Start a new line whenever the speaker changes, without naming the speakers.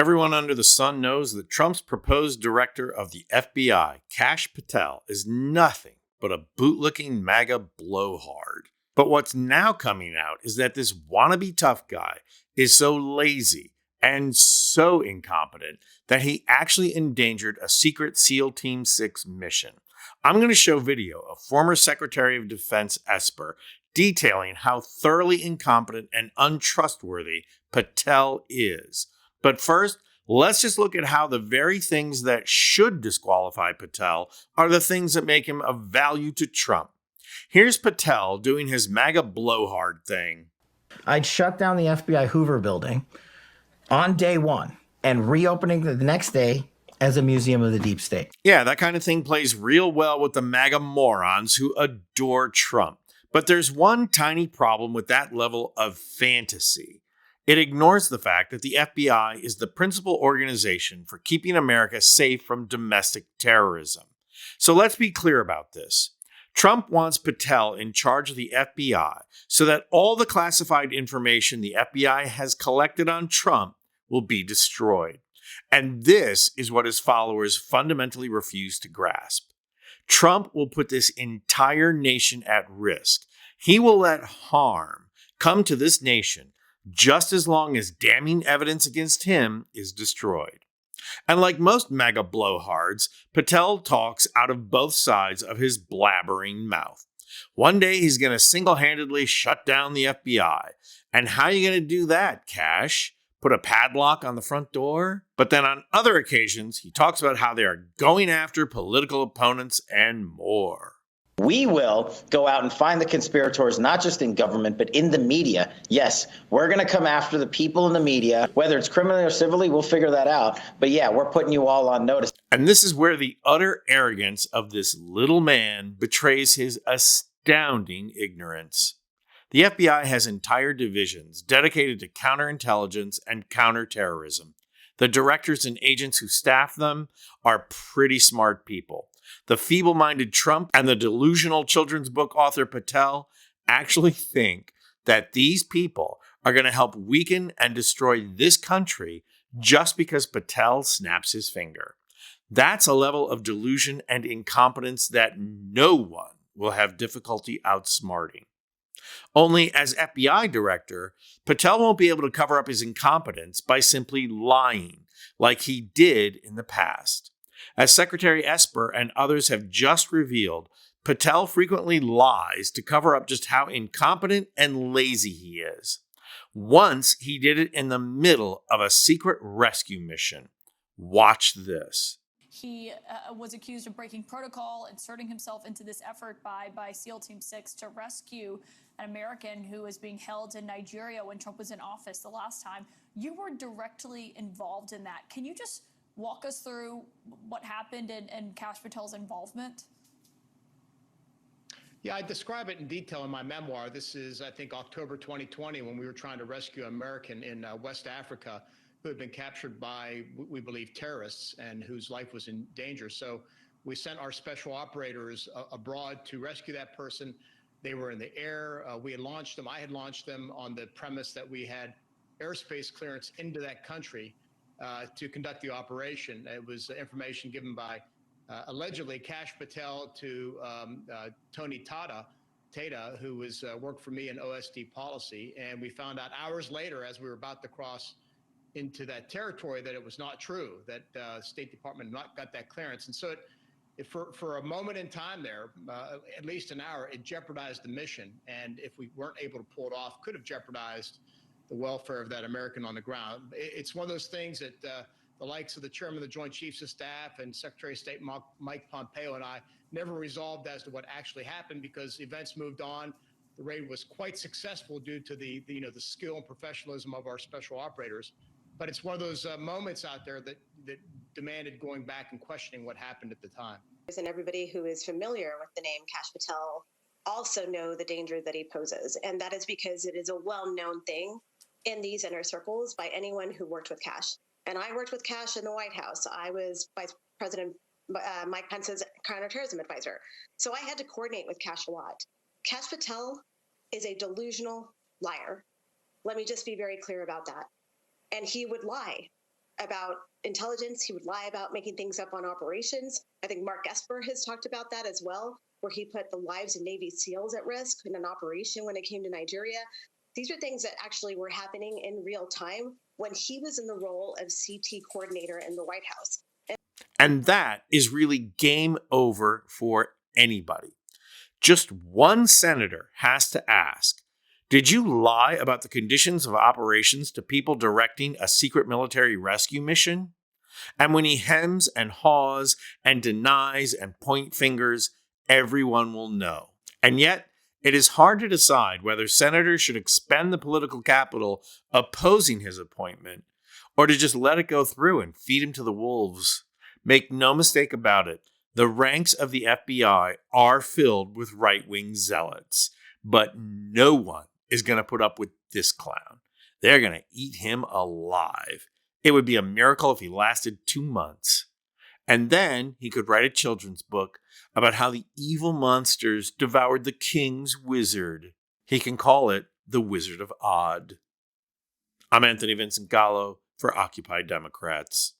Everyone under the sun knows that Trump's proposed director of the FBI, Kash Patel, is nothing but a bootlicking MAGA blowhard. But what's now coming out is that this wannabe tough guy is so lazy and so incompetent that he actually endangered a secret SEAL Team 6 mission. I'm going to show video of former Secretary of Defense Esper detailing how thoroughly incompetent and untrustworthy Patel is. But first, let's just look at how the very things that should disqualify Patel are the things that make him of value to Trump. Here's Patel doing his MAGA blowhard thing.
I'd shut down the FBI Hoover building on day one and reopening the next day as a museum of the deep state.
Yeah, that kind of thing plays real well with the MAGA morons who adore Trump. But there's one tiny problem with that level of fantasy. It ignores the fact that the FBI is the principal organization for keeping America safe from domestic terrorism. So let's be clear about this. Trump wants Patel in charge of the FBI so that all the classified information the FBI has collected on Trump will be destroyed. And this is what his followers fundamentally refuse to grasp. Trump will put this entire nation at risk. He will let harm come to this nation just as long as damning evidence against him is destroyed. And like most MAGA blowhards, Patel talks out of both sides of his blabbering mouth. One day he's going to single-handedly shut down the FBI. And how are you going to do that, Kash? Put a padlock on the front door? But then on other occasions, he talks about how they are going after political opponents and more.
We will go out and find the conspirators, not just in government, but in the media. Yes, we're going to come after the people in the media, whether it's criminally or civilly, we'll figure that out. But yeah, we're putting you all on notice.
And this is where the utter arrogance of this little man betrays his astounding ignorance. The FBI has entire divisions dedicated to counterintelligence and counterterrorism. The directors and agents who staff them are pretty smart people. The feeble-minded Trump and the delusional children's book author Patel actually think that these people are going to help weaken and destroy this country just because Patel snaps his finger. That's a level of delusion and incompetence that no one will have difficulty outsmarting. Only as FBI director, Patel won't be able to cover up his incompetence by simply lying like he did in the past. As Secretary Esper and others have just revealed, Patel frequently lies to cover up just how incompetent and lazy he is. Once he did it in the middle of a secret rescue mission. Watch this.
He was accused of breaking protocol, inserting himself into this effort by SEAL Team 6 to rescue an American who was being held in Nigeria when Trump was in office the last time. You were directly involved in that. Can you just walk us through what happened and Kash Patel's involvement?
Yeah, I describe it in detail in my memoir. This is, I think, October 2020, when we were trying to rescue an American in West Africa who had been captured by, we believe, terrorists and whose life was in danger. So we sent our special operators abroad to rescue that person. They were in the air. We had launched them. I had launched them on the premise that we had airspace clearance into that country to conduct the operation. It was information given by allegedly Kash Patel to Tony Tata, who was worked for me in OSD policy. And we found out hours later, as we were about to cross into that territory, that it was not true, that State Department had not got that clearance. And so for a moment in time there, at least an hour, it jeopardized the mission. And if we weren't able to pull it off, could have jeopardized the welfare of that American on the ground. It's one of those things that the likes of the chairman of the Joint Chiefs of Staff and Secretary of State Mike Pompeo and I never resolved as to what actually happened, because events moved on. The raid was quite successful due to the skill and professionalism of our special operators. But it's one of those moments out there that demanded going back and questioning what happened at the time.
And everybody who is familiar with the name Kash Patel also know the danger that he poses. And that is because it is a well-known thing in these inner circles by anyone who worked with Kash. And I worked with Kash in the White House. I was Vice President Mike Pence's counterterrorism advisor. So I had to coordinate with Kash a lot. Kash Patel is a delusional liar. Let me just be very clear about that. And he would lie about intelligence. He would lie about making things up on operations. I think Mark Esper has talked about that as well, where he put the lives of Navy SEALs at risk in an operation when it came to Nigeria. These are things that actually were happening in real time when he was in the role of CT coordinator in the White House.
And that is really game over for anybody. Just one senator has to ask, did you lie about the conditions of operations to people directing a secret military rescue mission? And when he hems and haws and denies and point fingers, everyone will know. And yet, it is hard to decide whether senators should expend the political capital opposing his appointment or to just let it go through and feed him to the wolves. Make no mistake about it, the ranks of the FBI are filled with right-wing zealots, but no one is going to put up with this clown. They're going to eat him alive. It would be a miracle if he lasted 2 months. And then he could write a children's book about how the evil monsters devoured the king's wizard. He can call it The Wizard of Odd. I'm Anthony Vincent Gallo for Occupy Democrats.